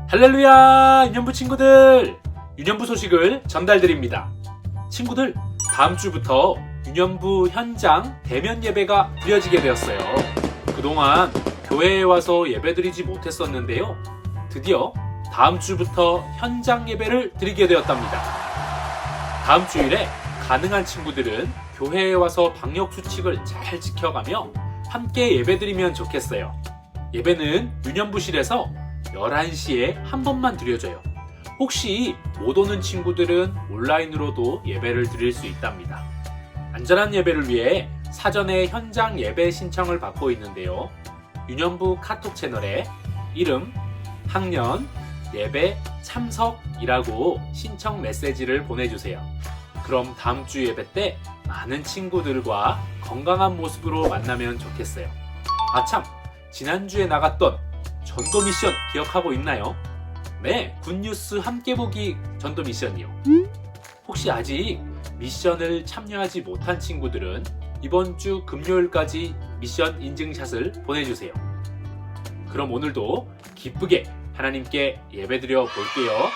할렐루야! 유년부 친구들! 유년부 소식을 전달드립니다. 친구들, 다음 주부터 유년부 현장 대면 예배가 드려지게 되었어요. 그동안 교회에 와서 예배드리지 못했었는데요. 드디어 다음 주부터 현장 예배를 드리게 되었답니다. 다음 주일에 가능한 친구들은 교회에 와서 방역 수칙을 잘 지켜가며 함께 예배드리면 좋겠어요. 예배는 유년부실에서 11시에 한 번만 드려져요. 혹시 못 오는 친구들은 온라인으로도 예배를 드릴 수 있답니다. 안전한 예배를 위해 사전에 현장 예배 신청을 받고 있는데요. 유년부 카톡 채널에 이름, 학년, 예배, 참석이라고 신청 메시지를 보내주세요. 그럼 다음 주 예배 때 많은 친구들과 건강한 모습으로 만나면 좋겠어요. 아참, 지난주에 나갔던 전도 미션 기억하고 있나요? 네, 굿뉴스 함께 보기 전도 미션이요. 혹시 아직 미션을 참여하지 못한 친구들은 이번 주 금요일까지 미션 인증샷을 보내주세요. 그럼 오늘도 기쁘게 하나님께 예배드려 볼게요.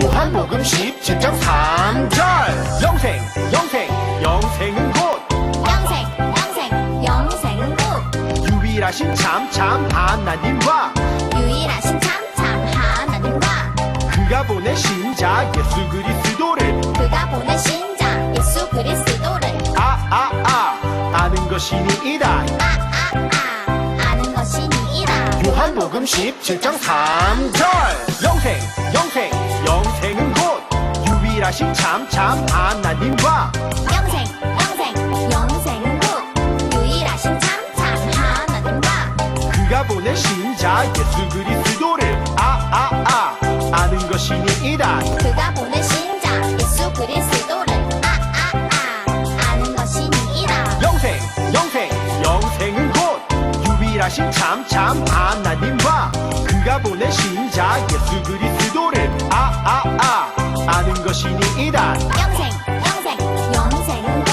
요한복음 17.3절 영생은 곧 영생은 곧 유일하신 참 하나님과 그가 보내신 자 예수 그리스도를 아는 것이니이다. 요한복음 17.3절 영생은 곧 유일하신 참 하나님과 영생은 곧 유일하신 참 하나님과 그가 보내신 자 예수 그리스도를 아는 것이니이다. 그가 보내신 자 예수 그리스도를 아는 것이니이다. 영생은 곧 유일하신 참 하나님과 그가 보내신 자 예수 그리스도를 아는 것이니이다. 영생은 곧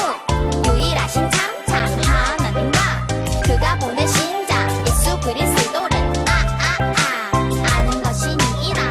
유일하신 참 하나님과 그가 보내신 자 예수 그리스도를 아는 것이니이다.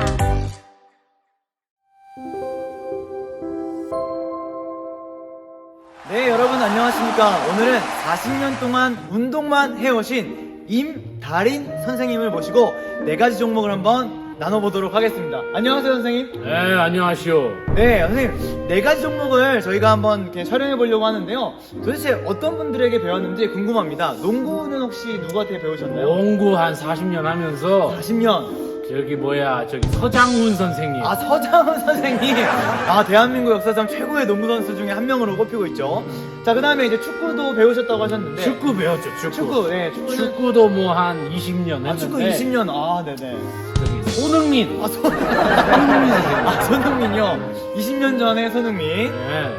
네, 여러분 안녕하십니까. 오늘은 40년 동안 운동만 해오신 임다린 선생님을 모시고 4가지 종목을 한번 나눠보도록 하겠습니다. 안녕하세요, 선생님. 네, 안녕하시오. 네, 선생님. 4가지 종목을 저희가 한번 이렇게 촬영해 보려고 하는데요. 도대체 어떤 분들에게 배웠는지 궁금합니다. 농구는 혹시 누구한테 배우셨나요? 농구 한 40년 하면서 40년. 저기 서장훈 선생님. 아, 서장훈 선생님. 아, 대한민국 역사상 최고의 농구 선수 중에 한 명으로 꼽히고 있죠. 자, 그 다음에 이제 축구도 배우셨다고 하셨는데. 축구 배웠죠, 축구. 네, 축구도 뭐 한 20년 했는데. 축구 20년. 아, 네네. 저기 손흥민. 손흥민 선생님. 손흥민이요. 20년 전에 손흥민. 네.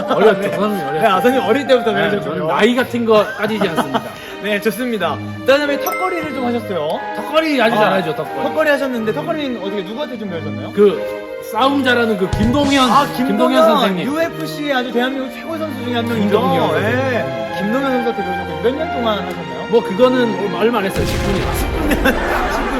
어렸죠, 네. 손흥민 네, 선생님 어릴 때부터 네, 배우셨군요. 저는 나이 같은 거 따지지 않습니다. 네, 좋습니다. 그 다음에 턱걸이를 좀 하셨어요. 턱걸이 아주 잘하죠, 턱걸이. 턱걸이 하셨는데, 턱걸이는 어떻게 누구한테 좀 배우셨나요? 싸움 잘하는 김동현. 김동현 선생님. UFC의 아주 대한민국 최고 선수 중에 한 명이죠. 김동현 선생님. 네. 김동현 선수한테 배우셨고, 몇 년 동안 하셨나요? 뭐 그거는 얼마 안 했어요, 10분이나.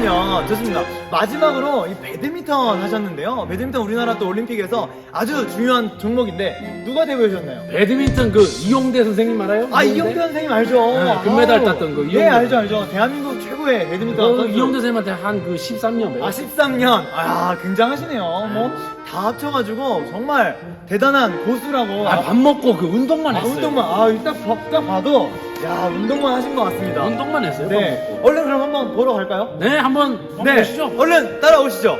10분이요. 좋습니다. 마지막으로 이 배드민턴 하셨는데요. 배드민턴 우리나라 또 올림픽에서 아주 중요한 종목인데, 누가 배우셨나요? 배드민턴 이용대 선생님 알아요? 아, 이용대 선생님 알죠? 네, 금메달 아우. 땄던 거, 네, 이용대. 알죠. 대한민국 최고의 배드민턴 선수. 이용대 선생님한테 한 13년 배웠어요. 13년. 아, 굉장하시네요. 뭐, 다 합쳐가지고, 정말 대단한 고수라고. 밥 먹고 운동만 했어요. 운동만. 아, 딱 봐도, 야, 운동만 하신 것 같습니다. 운동만 했어요. 네. 밥 먹고. 얼른 그럼 한번 보러 갈까요? 네, 한번 보시죠. 얼른 따라오시죠.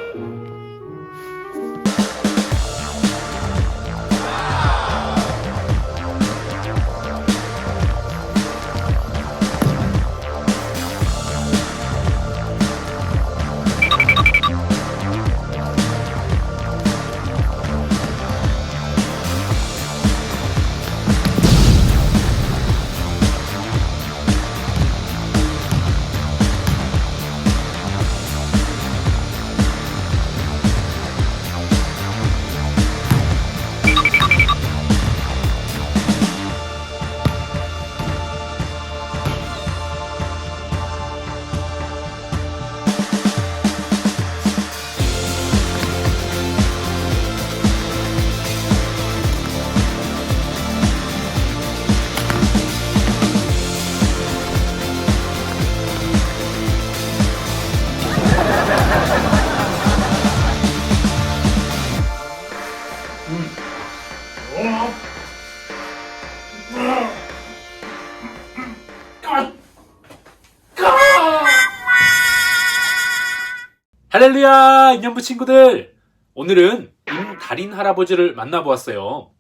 할렐루야, 인연부 친구들. 오늘은 임다린 할아버지를 만나보았어요.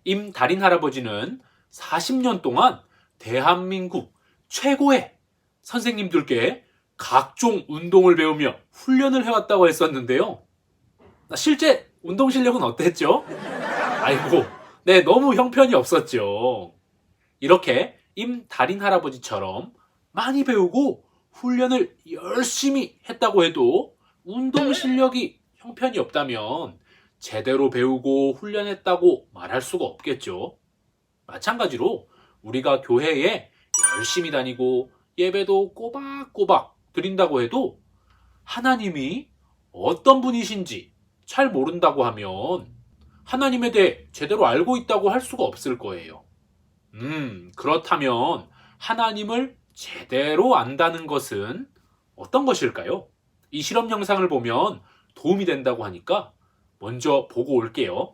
임다린 할아버지는 40년 동안 대한민국 최고의 선생님들께 각종 운동을 배우며 훈련을 해왔다고 했었는데요. 실제 운동 실력은 어땠죠? 아이고, 네, 너무 형편이 없었죠. 이렇게 임다린 할아버지처럼 많이 배우고 훈련을 열심히 했다고 해도 운동 실력이 형편이 없다면 제대로 배우고 훈련했다고 말할 수가 없겠죠. 마찬가지로 우리가 교회에 열심히 다니고 예배도 꼬박꼬박 드린다고 해도 하나님이 어떤 분이신지 잘 모른다고 하면 하나님에 대해 제대로 알고 있다고 할 수가 없을 거예요. 그렇다면 하나님을 제대로 안다는 것은 어떤 것일까요? 이 실험 영상을 보면 도움이 된다고 하니까 먼저 보고 올게요.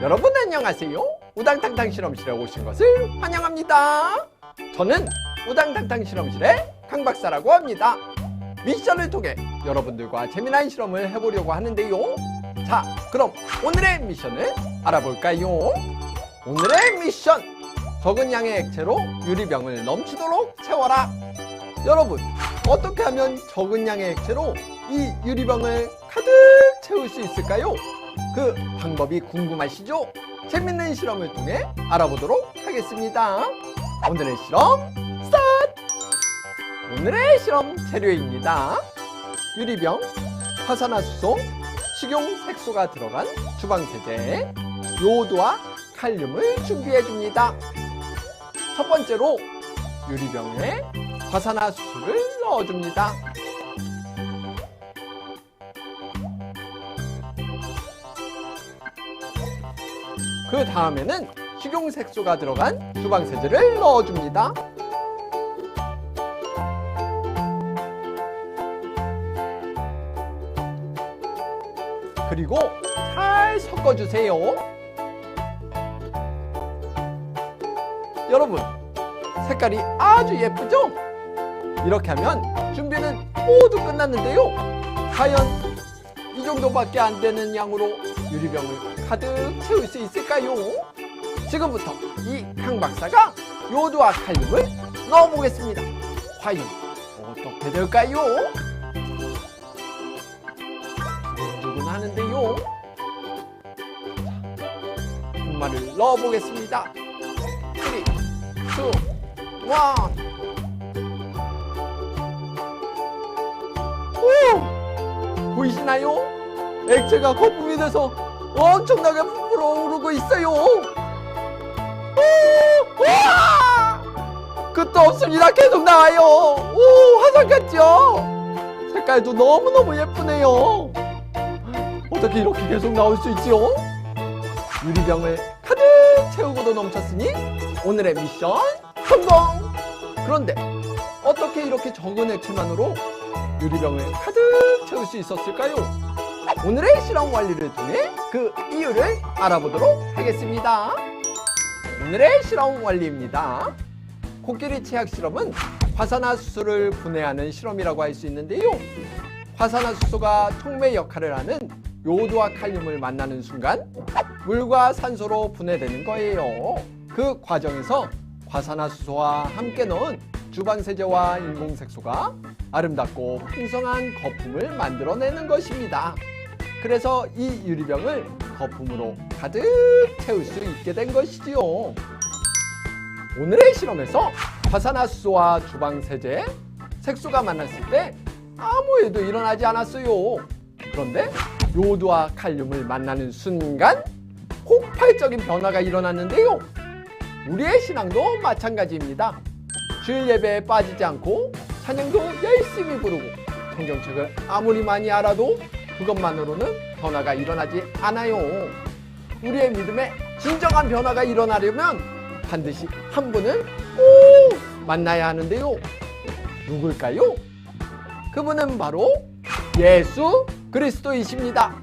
여러분 안녕하세요. 우당탕탕 실험실에 오신 것을 환영합니다. 저는 우당탕탕 실험실의 강 박사라고 합니다. 미션을 통해 여러분들과 재미난 실험을 해보려고 하는데요. 자, 그럼 오늘의 미션을 알아볼까요? 오늘의 미션! 적은 양의 액체로 유리병을 넘치도록 채워라! 여러분, 어떻게 하면 적은 양의 액체로 이 유리병을 가득 채울 수 있을까요? 그 방법이 궁금하시죠? 재밌는 실험을 통해 알아보도록 하겠습니다. 오늘의 실험 스타트! 오늘의 실험 재료입니다. 유리병, 화산화수소, 식용색소가 들어간 주방세제, 요오드와 칼륨을 준비해줍니다. 첫 번째로 유리병에 화산화수소를 넣어줍니다. 그 다음에는 식용색소가 들어간 주방세제를 넣어줍니다. 그리고 잘 섞어주세요. 여러분, 색깔이 아주 예쁘죠? 이렇게 하면 준비는 모두 끝났는데요. 과연 이 정도밖에 안 되는 양으로 유리병을 가득 채울 수 있을까요? 지금부터 이 강 박사가 요오드와 칼륨을 넣어보겠습니다. 과연 어떻게 될까요? 두근두근 하는데요. 자, 분말을 넣어보겠습니다. 3, 2, 1. 오! 보이시나요? 액체가 거품이 돼서 엄청나게 불어오르고 있어요. 우와! 끝도 없습니다. 계속 나와요. 오, 화산 같죠? 색깔도 너무너무 예쁘네요. 어떻게 이렇게 계속 나올 수 있죠? 유리병을 가득 채우고도 넘쳤으니 오늘의 미션 성공! 그런데 어떻게 이렇게 적은 액체만으로 유리병을 가득 채울 수 있었을까요? 오늘의 실험 원리를 통해 그 이유를 알아보도록 하겠습니다. 오늘의 실험 원리입니다. 코끼리 체약 실험은 화산화수소를 분해하는 실험이라고 할 수 있는데요. 화산화수소가 촉매 역할을 하는 요오드와 칼륨을 만나는 순간 물과 산소로 분해되는 거예요. 그 과정에서 화산화수소와 함께 넣은 주방세제와 인공색소가 아름답고 풍성한 거품을 만들어내는 것입니다. 그래서 이 유리병을 거품으로 가득 채울 수 있게 된 것이지요. 오늘의 실험에서 화산화수소와 주방세제, 색소가 만났을 때 아무 일도 일어나지 않았어요. 그런데 요오드와 칼륨을 만나는 순간 폭발적인 변화가 일어났는데요. 우리의 신앙도 마찬가지입니다. 주일 예배에 빠지지 않고 찬양도 열심히 부르고 성경책을 아무리 많이 알아도 그것만으로는 변화가 일어나지 않아요. 우리의 믿음에 진정한 변화가 일어나려면 반드시 한 분을 꼭 만나야 하는데요. 누굴까요? 그분은 바로 예수 그리스도이십니다.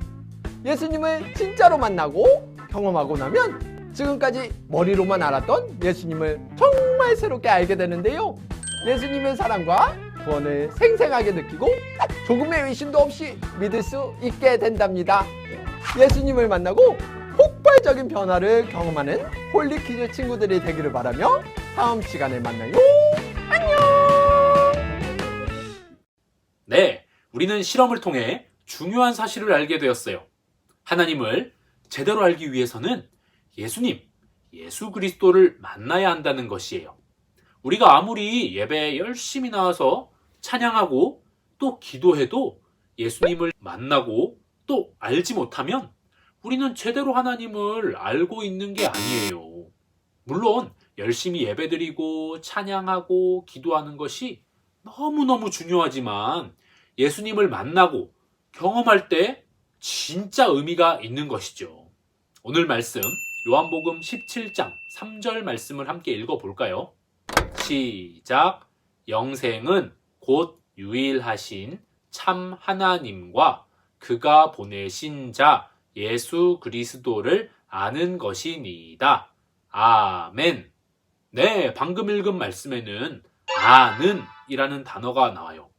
예수님을 진짜로 만나고 경험하고 나면 지금까지 머리로만 알았던 예수님을 정말 새롭게 알게 되는데요. 예수님의 사랑과 구원을 생생하게 느끼고 조금의 의심도 없이 믿을 수 있게 된답니다. 예수님을 만나고 폭발적인 변화를 경험하는 홀리키즈 친구들이 되기를 바라며 다음 시간에 만나요. 안녕! 네, 우리는 실험을 통해 중요한 사실을 알게 되었어요. 하나님을 제대로 알기 위해서는 예수님, 예수 그리스도를 만나야 한다는 것이에요. 우리가 아무리 예배에 열심히 나와서 찬양하고 또 기도해도 예수님을 만나고 또 알지 못하면 우리는 제대로 하나님을 알고 있는 게 아니에요. 물론 열심히 예배드리고 찬양하고 기도하는 것이 너무너무 중요하지만 예수님을 만나고 경험할 때 진짜 의미가 있는 것이죠. 오늘 말씀 요한복음 17장 3절 말씀을 함께 읽어볼까요? 시작. 영생은 곧 유일하신 참 하나님과 그가 보내신 자 예수 그리스도를 아는 것이니이다. 아멘. 네, 방금 읽은 말씀에는 아는 이라는 단어가 나와요.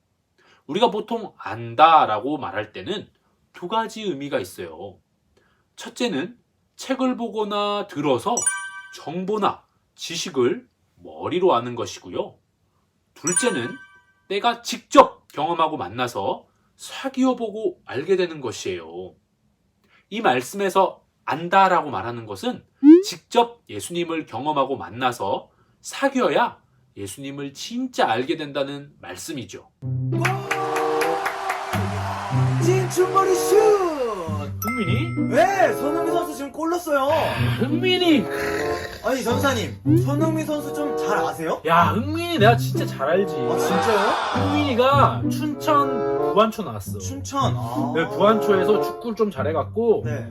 우리가 보통 안다라고 말할 때는 두 가지 의미가 있어요. 첫째는 책을 보거나 들어서 정보나 지식을 머리로 아는 것이고요. 둘째는 내가 직접 경험하고 만나서 사귀어보고 알게 되는 것이에요. 이 말씀에서 안다라고 말하는 것은 직접 예수님을 경험하고 만나서 사귀어야 예수님을 진짜 알게 된다는 말씀이죠. 진충머리 슛! 흥민이? 네, 손흥민 선수 지금 골 넣었어요. 흥민이. 아니 전사님, 손흥민 선수 좀 잘 아세요? 야, 흥민이 내가 진짜 잘 알지. 아 진짜요? 흥민이가 춘천 부안초 나왔어. 춘천. 아. 네, 부안초에서 축구를 좀 잘해갖고 네.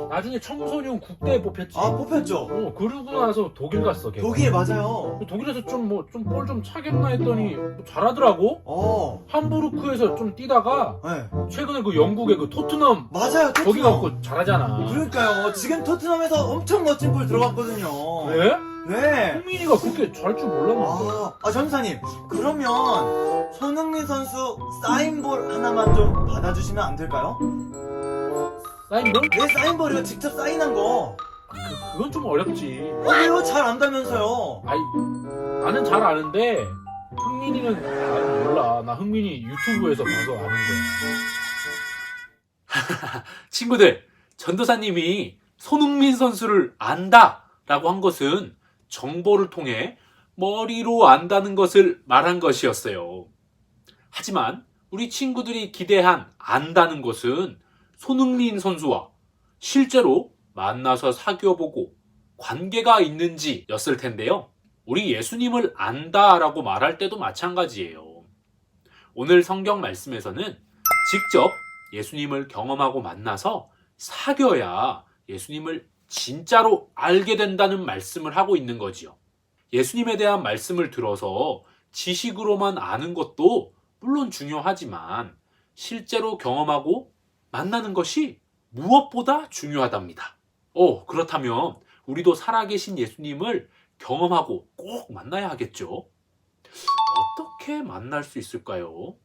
나중에 청소년 국대에 뽑혔지. 아 뽑혔죠. 그러고 나서 독일 갔어. 걔. 독일 맞아요. 독일에서 좀 볼 좀 차겠나 했더니 잘하더라고. 함부르크에서 좀 뛰다가 네. 최근에 그 영국의 그 토트넘 맞아요. 토트넘. 거기 가고 잘하잖아. 그러니까요. 지금 토트넘에서 엄청 멋진 골 들어갔거든요. 네? 네. 흥민이가 그렇게 잘 줄 몰랐는데. 전사님, 그러면 손흥민 선수 사인볼 하나만 좀 받아주시면 안 될까요? 사인볼? 네, 사인볼이요. 직접 사인한 거. 그건 좀 어렵지. 왜요? 잘 안다면서요. 아이, 나는 잘 아는데 흥민이는 나는 몰라. 나 흥민이 유튜브에서 봐서 아는 거야. 친구들, 전도사님이 손흥민 선수를 안다라고 한 것은 정보를 통해 머리로 안다는 것을 말한 것이었어요. 하지만 우리 친구들이 기대한 안다는 것은 손흥민 선수와 실제로 만나서 사귀어보고 관계가 있는지였을 텐데요. 우리 예수님을 안다라고 말할 때도 마찬가지예요. 오늘 성경 말씀에서는 직접 예수님을 경험하고 만나서 사귀어야 예수님을 진짜로 알게 된다는 말씀을 하고 있는 거지요. 예수님에 대한 말씀을 들어서 지식으로만 아는 것도 물론 중요하지만 실제로 경험하고 만나는 것이 무엇보다 중요하답니다. 그렇다면 우리도 살아계신 예수님을 경험하고 꼭 만나야 하겠죠? 어떻게 만날 수 있을까요?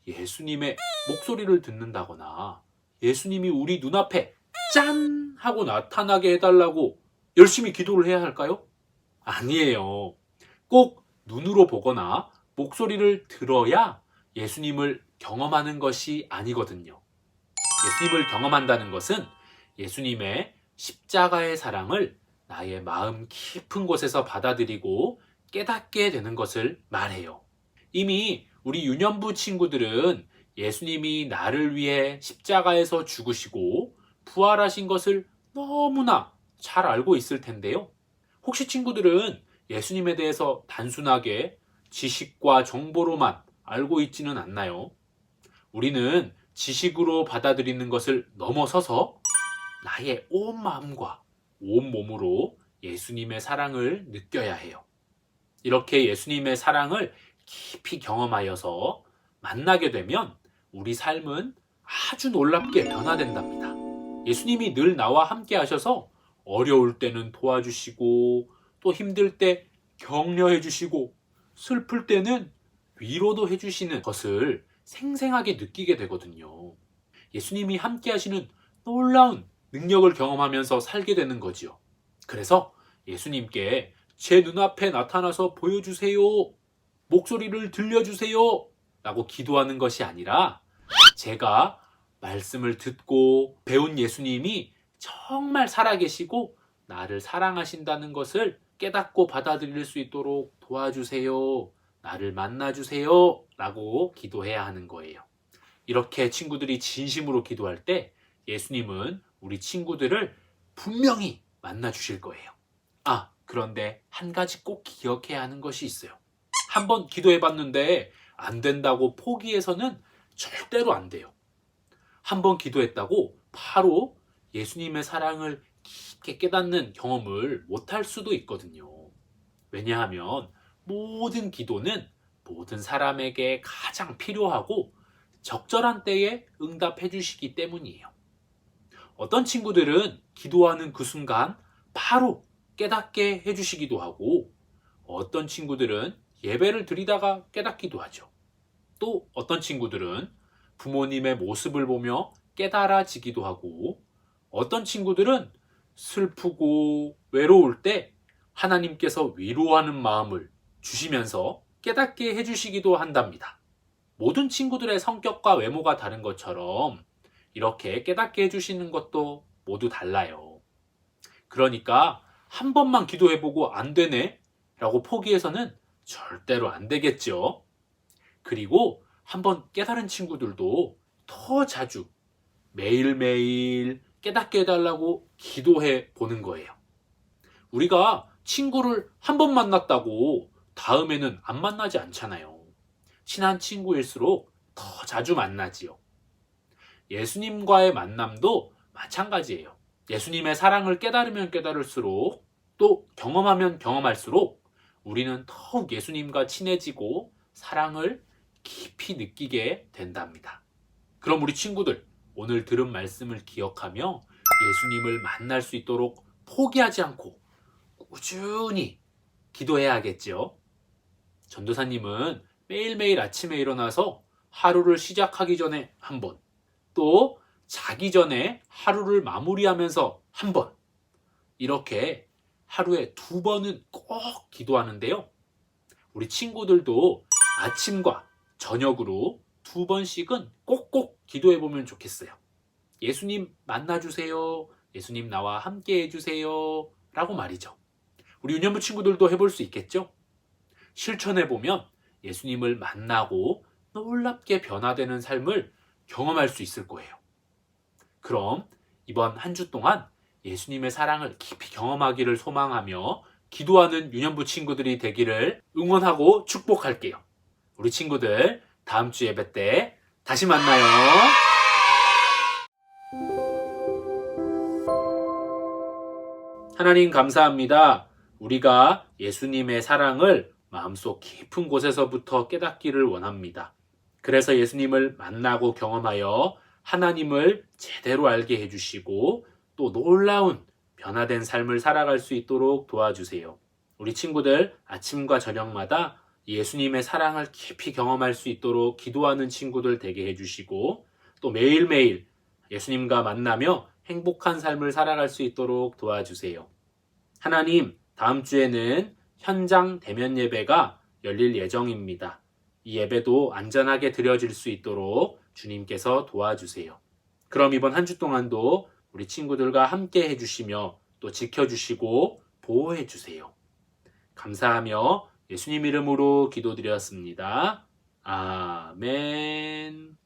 예수님의 목소리를 듣는다거나 예수님이 우리 눈앞에 짠! 하고 나타나게 해달라고 열심히 기도를 해야 할까요? 아니에요. 꼭 눈으로 보거나 목소리를 들어야 예수님을 경험하는 것이 아니거든요. 예수님을 경험한다는 것은 예수님의 십자가의 사랑을 나의 마음 깊은 곳에서 받아들이고 깨닫게 되는 것을 말해요. 이미 우리 유년부 친구들은 예수님이 나를 위해 십자가에서 죽으시고 부활하신 것을 너무나 잘 알고 있을 텐데요. 혹시 친구들은 예수님에 대해서 단순하게 지식과 정보로만 알고 있지는 않나요? 우리는 지식으로 받아들이는 것을 넘어서서 나의 온 마음과 온 몸으로 예수님의 사랑을 느껴야 해요. 이렇게 예수님의 사랑을 깊이 경험하여서 만나게 되면 우리 삶은 아주 놀랍게 변화된답니다. 예수님이 늘 나와 함께 하셔서 어려울 때는 도와주시고 또 힘들 때 격려해 주시고 슬플 때는 위로도 해주시는 것을 생생하게 느끼게 되거든요. 예수님이 함께 하시는 놀라운 능력을 경험하면서 살게 되는 거지요. 그래서 예수님께 제 눈앞에 나타나서 보여주세요. 목소리를 들려주세요. 라고 기도하는 것이 아니라 제가 말씀을 듣고 배운 예수님이 정말 살아계시고 나를 사랑하신다는 것을 깨닫고 받아들일 수 있도록 도와주세요. 나를 만나주세요. 라고 기도해야 하는 거예요. 이렇게 친구들이 진심으로 기도할 때 예수님은 우리 친구들을 분명히 만나주실 거예요. 그런데 한 가지 꼭 기억해야 하는 것이 있어요. 한번 기도해봤는데 안 된다고 포기해서는 절대로 안 돼요. 한번 기도했다고 바로 예수님의 사랑을 깊게 깨닫는 경험을 못할 수도 있거든요. 왜냐하면 모든 기도는 모든 사람에게 가장 필요하고 적절한 때에 응답해 주시기 때문이에요. 어떤 친구들은 기도하는 그 순간 바로 깨닫게 해주시기도 하고 어떤 친구들은 예배를 드리다가 깨닫기도 하죠. 또 어떤 친구들은 부모님의 모습을 보며 깨달아지기도 하고 어떤 친구들은 슬프고 외로울 때 하나님께서 위로하는 마음을 주시면서 깨닫게 해주시기도 한답니다. 모든 친구들의 성격과 외모가 다른 것처럼 이렇게 깨닫게 해주시는 것도 모두 달라요. 그러니까 한 번만 기도해보고 안 되네 라고 포기해서는 절대로 안 되겠죠. 그리고 한번 깨달은 친구들도 더 자주 매일매일 깨닫게 해달라고 기도해 보는 거예요. 우리가 친구를 한 번 만났다고 다음에는 안 만나지 않잖아요. 친한 친구일수록 더 자주 만나지요. 예수님과의 만남도 마찬가지예요. 예수님의 사랑을 깨달으면 깨달을수록 또 경험하면 경험할수록 우리는 더욱 예수님과 친해지고 사랑을 깊이 느끼게 된답니다. 그럼 우리 친구들, 오늘 들은 말씀을 기억하며 예수님을 만날 수 있도록 포기하지 않고 꾸준히 기도해야겠죠. 전도사님은 매일매일 아침에 일어나서 하루를 시작하기 전에 한 번, 또 자기 전에 하루를 마무리하면서 한 번, 이렇게 하루에 2번은 꼭 기도하는데요. 우리 친구들도 아침과 저녁으로 2번씩은 꼭꼭 기도해보면 좋겠어요. 예수님 만나주세요. 예수님 나와 함께 해주세요. 라고 말이죠. 우리 유년부 친구들도 해볼 수 있겠죠? 실천해보면 예수님을 만나고 놀랍게 변화되는 삶을 경험할 수 있을 거예요. 그럼 이번 한 주 동안 예수님의 사랑을 깊이 경험하기를 소망하며 기도하는 유년부 친구들이 되기를 응원하고 축복할게요. 우리 친구들 다음 주 예배 때 다시 만나요. 하나님 감사합니다. 우리가 예수님의 사랑을 마음속 깊은 곳에서부터 깨닫기를 원합니다. 그래서 예수님을 만나고 경험하여 하나님을 제대로 알게 해주시고 또 놀라운 변화된 삶을 살아갈 수 있도록 도와주세요. 우리 친구들 아침과 저녁마다 예수님의 사랑을 깊이 경험할 수 있도록 기도하는 친구들 되게 해주시고 또 매일매일 예수님과 만나며 행복한 삶을 살아갈 수 있도록 도와주세요. 하나님, 다음 주에는 현장 대면 예배가 열릴 예정입니다. 이 예배도 안전하게 드려질 수 있도록 주님께서 도와주세요. 그럼 이번 한 주 동안도 우리 친구들과 함께 해주시며 또 지켜주시고 보호해주세요. 감사하며 예수님 이름으로 기도드렸습니다. 아멘.